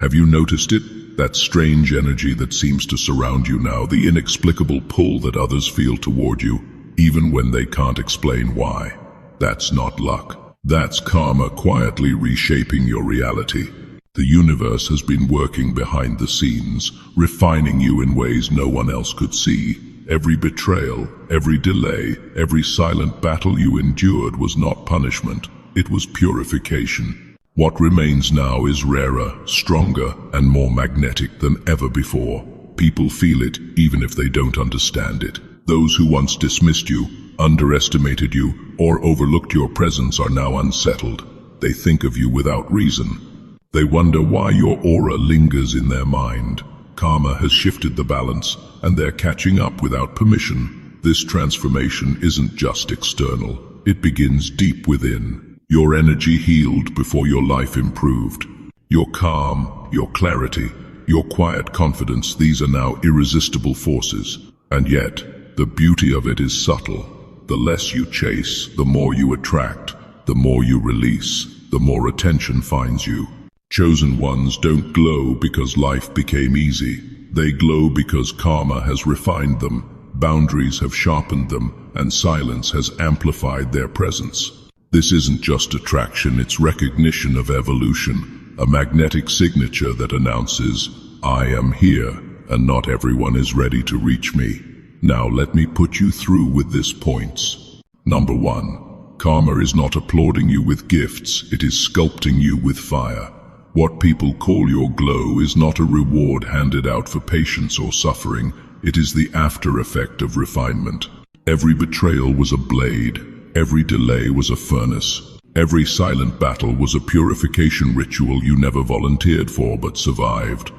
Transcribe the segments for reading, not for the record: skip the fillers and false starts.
Have you noticed it? That strange energy that seems to surround you now, the inexplicable pull that others feel toward you, even when they can't explain why. That's not luck. That's karma quietly reshaping your reality. The universe has been working behind the scenes, refining you in ways no one else could see. Every betrayal, every delay, every silent battle you endured was not punishment. It was purification. What remains now is rarer, stronger, and more magnetic than ever before. People feel it, even if they don't understand it. Those who once dismissed you, underestimated you, or overlooked your presence are now unsettled. They think of you without reason. They wonder why your aura lingers in their mind. Karma has shifted the balance, and they're catching up without permission. This transformation isn't just external. It begins deep within. Your energy healed before your life improved. Your calm, your clarity, your quiet confidence, these are now irresistible forces. And yet, the beauty of it is subtle. The less you chase, the more you attract. The more you release, the more attention finds you. Chosen ones don't glow because life became easy. They glow because karma has refined them, boundaries have sharpened them, and silence has amplified their presence. This isn't just attraction, it's recognition of evolution, a magnetic signature that announces, I am here, and not everyone is ready to reach me. Now let me put you through with these points. Number 1. Karma is not applauding you with gifts, it is sculpting you with fire. What people call your glow is not a reward handed out for patience or suffering, it is the after effect of refinement. Every betrayal was a blade, every delay was a furnace, every silent battle was a purification ritual you never volunteered for but survived.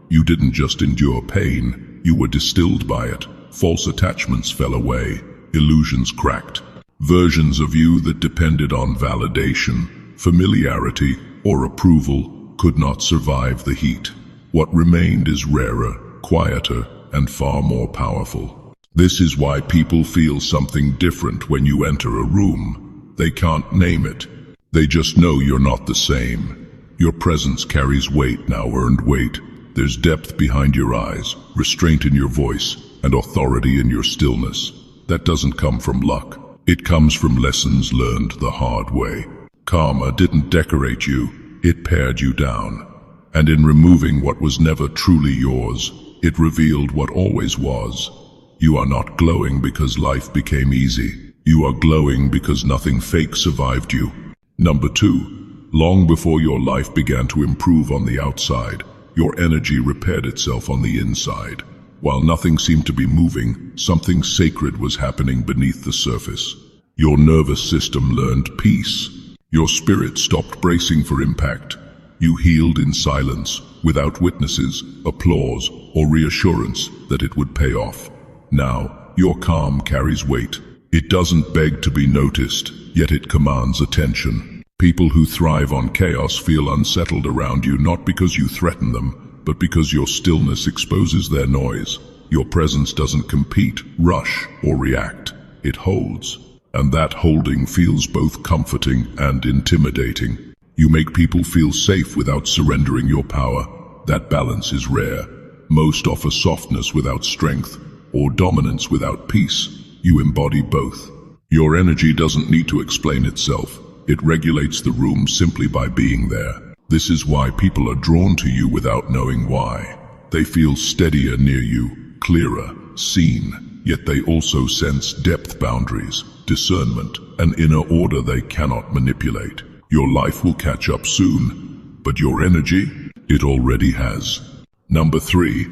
You didn't just endure pain, you were distilled by it. False attachments fell away, illusions cracked. Versions of you that depended on validation, familiarity, or approval could not survive the heat. What remained is rarer, quieter, and far more powerful. This is why people feel something different when you enter a room. They can't name it. They just know you're not the same. Your presence carries weight, now earned weight. There's depth behind your eyes, restraint in your voice, and authority in your stillness. That doesn't come from luck. It comes from lessons learned the hard way. Karma didn't decorate you. It pared you down, and in removing what was never truly yours, it revealed what always was. You are not glowing because life became easy. You are glowing because nothing fake survived you. Number 2, long before your life began to improve on the outside, your energy repaired itself on the inside. While nothing seemed to be moving, something sacred was happening beneath the surface. Your nervous system learned peace. Your spirit stopped bracing for impact. You healed in silence, without witnesses, applause, or reassurance that it would pay off. Now, your calm carries weight. It doesn't beg to be noticed, yet it commands attention. People who thrive on chaos feel unsettled around you not because you threaten them, but because your stillness exposes their noise. Your presence doesn't compete, rush, or react. It holds. And that holding feels both comforting and intimidating. You make people feel safe without surrendering your power. That balance is rare. Most offer softness without strength, or dominance without peace. You embody both. Your energy doesn't need to explain itself. It regulates the room simply by being there. This is why people are drawn to you without knowing why. They feel steadier near you, clearer, seen, yet they also sense depth, boundaries, discernment, an inner order they cannot manipulate. Your life will catch up soon, but your energy, it already has. Number 3,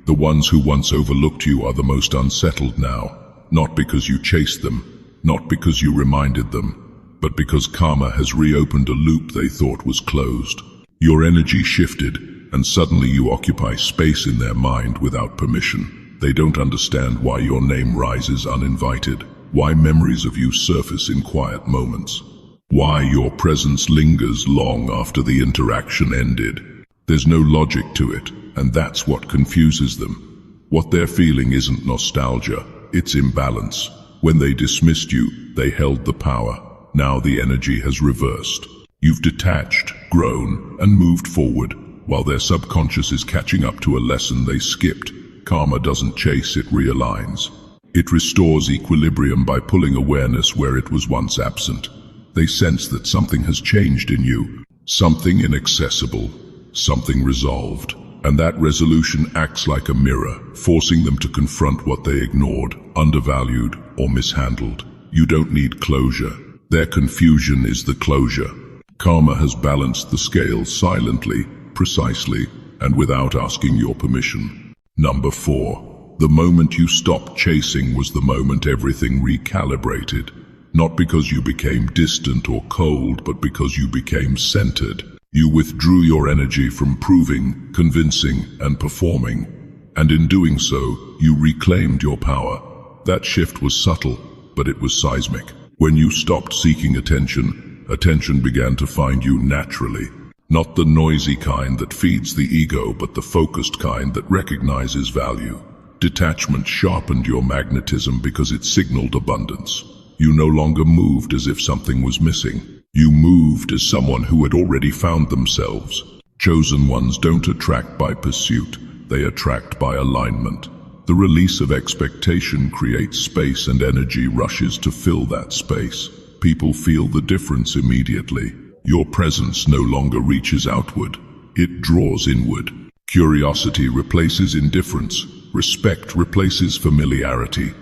the ones who once overlooked you are the most unsettled now, not because you chased them, not because you reminded them, but because karma has reopened a loop they thought was closed. Your energy shifted, and suddenly you occupy space in their mind without permission. They don't understand why your name rises uninvited, why memories of you surface in quiet moments, why your presence lingers long after the interaction ended. There's no logic to it, and that's what confuses them. What they're feeling isn't nostalgia, it's imbalance. When they dismissed you, they held the power. Now the energy has reversed. You've detached, grown, and moved forward. while their subconscious is catching up to a lesson they skipped. Karma doesn't chase, it realigns. It restores equilibrium by pulling awareness where it was once absent. They sense that something has changed in you, something inaccessible, something resolved. And that resolution acts like a mirror, forcing them to confront what they ignored, undervalued, or mishandled. You don't need closure. Their confusion is the closure. Karma has balanced the scales silently, precisely, and without asking your permission. Number 4. The moment you stopped chasing was the moment everything recalibrated. Not because you became distant or cold, but because you became centered. You withdrew your energy from proving, convincing, and performing. And in doing so, you reclaimed your power. That shift was subtle, but it was seismic. When you stopped seeking attention, attention began to find you naturally. Not the noisy kind that feeds the ego, but the focused kind that recognizes value. Detachment sharpened your magnetism because it signaled abundance. You no longer moved as if something was missing. You moved as someone who had already found themselves. Chosen ones don't attract by pursuit, they attract by alignment. The release of expectation creates space, and energy rushes to fill that space. People feel the difference immediately. Your presence no longer reaches outward, it draws inward. Curiosity replaces indifference. Respect replaces familiarity.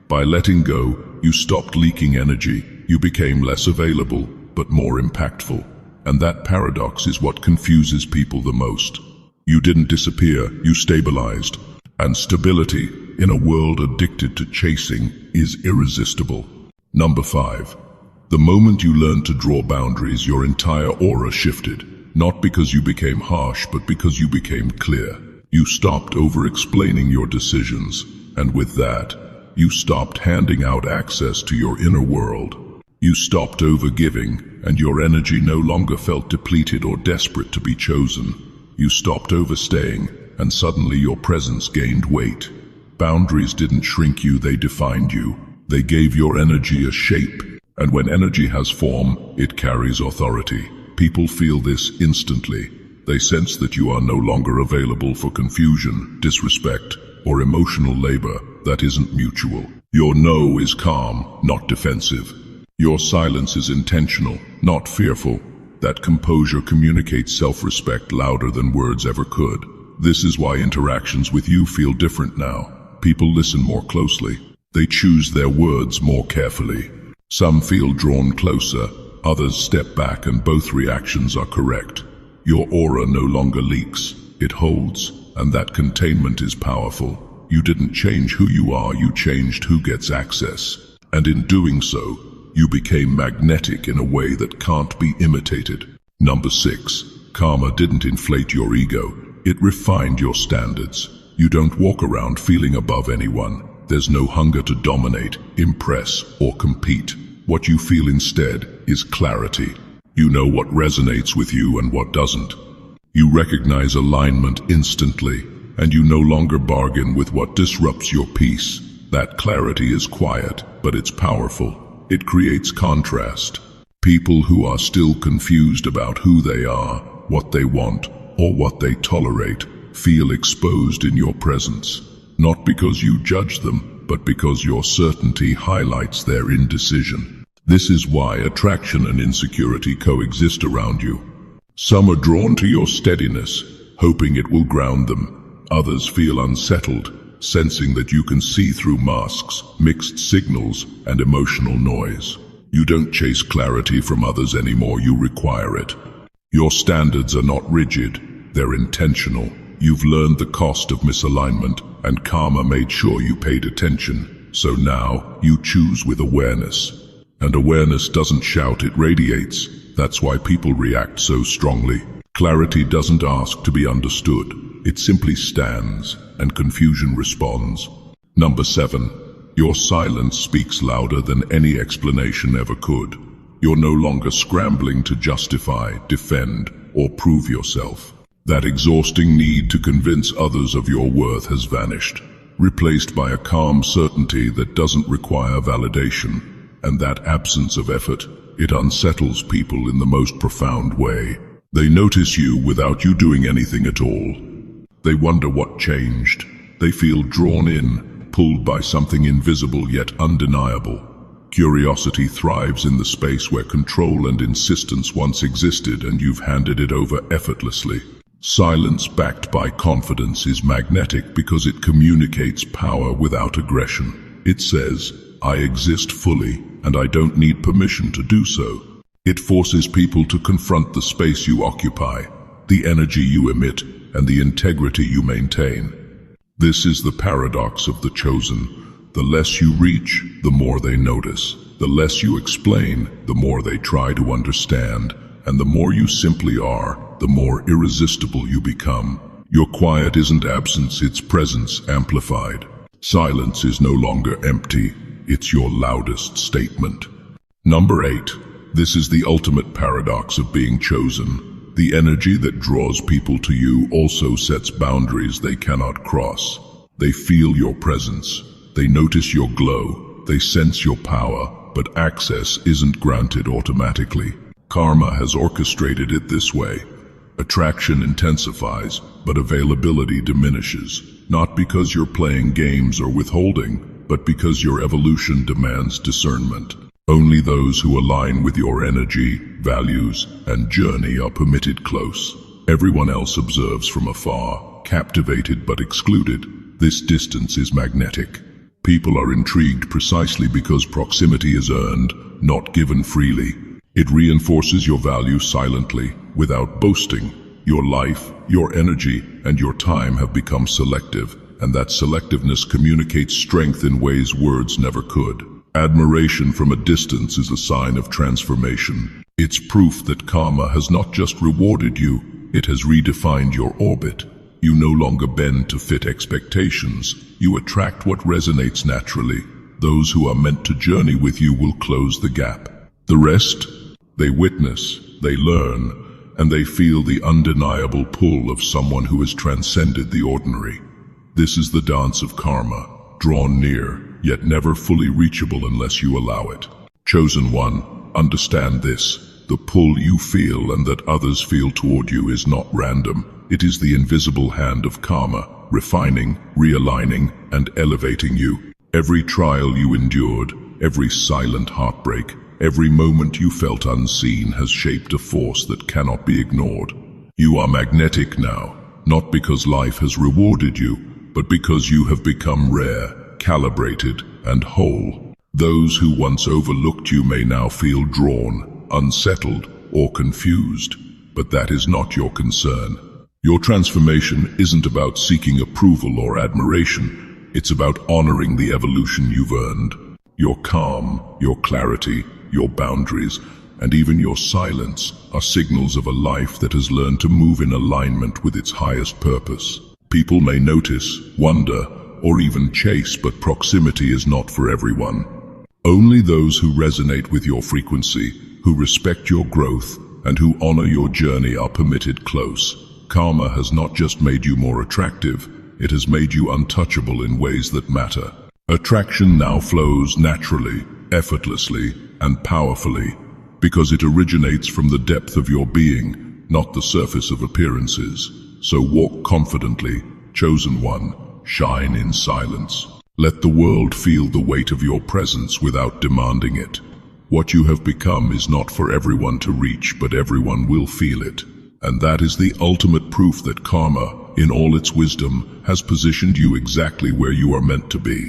By letting go, you stopped leaking energy. You became less available, but more impactful. And that paradox is what confuses people the most. You didn't disappear, you stabilized. And stability, in a world addicted to chasing, is irresistible. Number 5. The moment you learned to draw boundaries, your entire aura shifted. Not because you became harsh, but because you became clear. You stopped over-explaining your decisions, and with that, you stopped handing out access to your inner world. You stopped over-giving, and your energy no longer felt depleted or desperate to be chosen. You stopped overstaying, and suddenly your presence gained weight. Boundaries didn't shrink you, they defined you. They gave your energy a shape, and when energy has form, it carries authority. People feel this instantly. They sense that you are no longer available for confusion, disrespect, or emotional labor that isn't mutual. Your no is calm, not defensive. Your silence is intentional, not fearful. That composure communicates self-respect louder than words ever could. This is why interactions with you feel different now. People listen more closely. They choose their words more carefully. Some feel drawn closer, others step back, and both reactions are correct. Your aura no longer leaks, it holds, and that containment is powerful. You didn't change who you are, you changed who gets access. And in doing so, you became magnetic in a way that can't be imitated. Number 6. Karma didn't inflate your ego, it refined your standards. You don't walk around feeling above anyone. There's no hunger to dominate, impress, or compete. What you feel instead is clarity. You know what resonates with you and what doesn't. You recognize alignment instantly, and you no longer bargain with what disrupts your peace. That clarity is quiet, but it's powerful. It creates contrast. People who are still confused about who they are, what they want, or what they tolerate, feel exposed in your presence. Not because you judge them, but because your certainty highlights their indecision. This is why attraction and insecurity coexist around you. Some are drawn to your steadiness, hoping it will ground them. Others feel unsettled, sensing that you can see through masks, mixed signals, and emotional noise. You don't chase clarity from others anymore, you require it. Your standards are not rigid, they're intentional. You've learned the cost of misalignment, and karma made sure you paid attention. So now, you choose with awareness. And awareness doesn't shout, it radiates. That's why people react so strongly. Clarity doesn't ask to be understood. It simply stands, and confusion responds. Number 7. Your silence speaks louder than any explanation ever could. You're no longer scrambling to justify, defend, or prove yourself. That exhausting need to convince others of your worth has vanished, replaced by a calm certainty that doesn't require validation. And that absence of effort, it unsettles people in the most profound way. They notice you without you doing anything at all. They wonder what changed. They feel drawn in, pulled by something invisible yet undeniable. Curiosity thrives in the space where control and insistence once existed, and you've handed it over effortlessly. Silence backed by confidence is magnetic because it communicates power without aggression. It says, "I exist fully, and I don't need permission to do so." It forces people to confront the space you occupy, the energy you emit, and the integrity you maintain. This is the paradox of the chosen. The less you reach, the more they notice. The less you explain, the more they try to understand. And the more you simply are, the more irresistible you become. Your quiet isn't absence, it's presence amplified. Silence is no longer empty, it's your loudest statement. Number 8. This is the ultimate paradox of being chosen. The energy that draws people to you also sets boundaries they cannot cross. They feel your presence. They notice your glow. They sense your power, but access isn't granted automatically. Karma has orchestrated it this way. Attraction intensifies, but availability diminishes. Not because you're playing games or withholding, but because your evolution demands discernment. Only those who align with your energy, values, and journey are permitted close. Everyone else observes from afar, captivated but excluded. This distance is magnetic. People are intrigued precisely because proximity is earned, not given freely. It reinforces your value silently, without boasting. Your life, your energy, and your time have become selective, and that selectiveness communicates strength in ways words never could. Admiration from a distance is a sign of transformation. It's proof that karma has not just rewarded you, it has redefined your orbit. You no longer bend to fit expectations. You attract what resonates naturally. Those who are meant to journey with you will close the gap. The rest, they witness, they learn, and they feel the undeniable pull of someone who has transcended the ordinary. This is the dance of karma, drawn near, yet never fully reachable unless you allow it. Chosen one, understand this. The pull you feel and that others feel toward you is not random. It is the invisible hand of karma, refining, realigning, and elevating you. Every trial you endured, every silent heartbreak, every moment you felt unseen has shaped a force that cannot be ignored. You are magnetic now, not because life has rewarded you, but because you have become rare, calibrated, and whole. Those who once overlooked you may now feel drawn, unsettled, or confused, but that is not your concern. Your transformation isn't about seeking approval or admiration. It's about honoring the evolution you've earned. Your calm, your clarity, your boundaries, and even your silence are signals of a life that has learned to move in alignment with its highest purpose. People may notice, wonder, or even chase, but proximity is not for everyone. Only those who resonate with your frequency, who respect your growth, and who honor your journey are permitted close. Karma has not just made you more attractive, it has made you untouchable in ways that matter. Attraction now flows naturally, effortlessly, and powerfully, because it originates from the depth of your being, not the surface of appearances. So walk confidently, chosen one, shine in silence. Let the world feel the weight of your presence without demanding it. What you have become is not for everyone to reach, but everyone will feel it. And that is the ultimate proof that karma, in all its wisdom, has positioned you exactly where you are meant to be.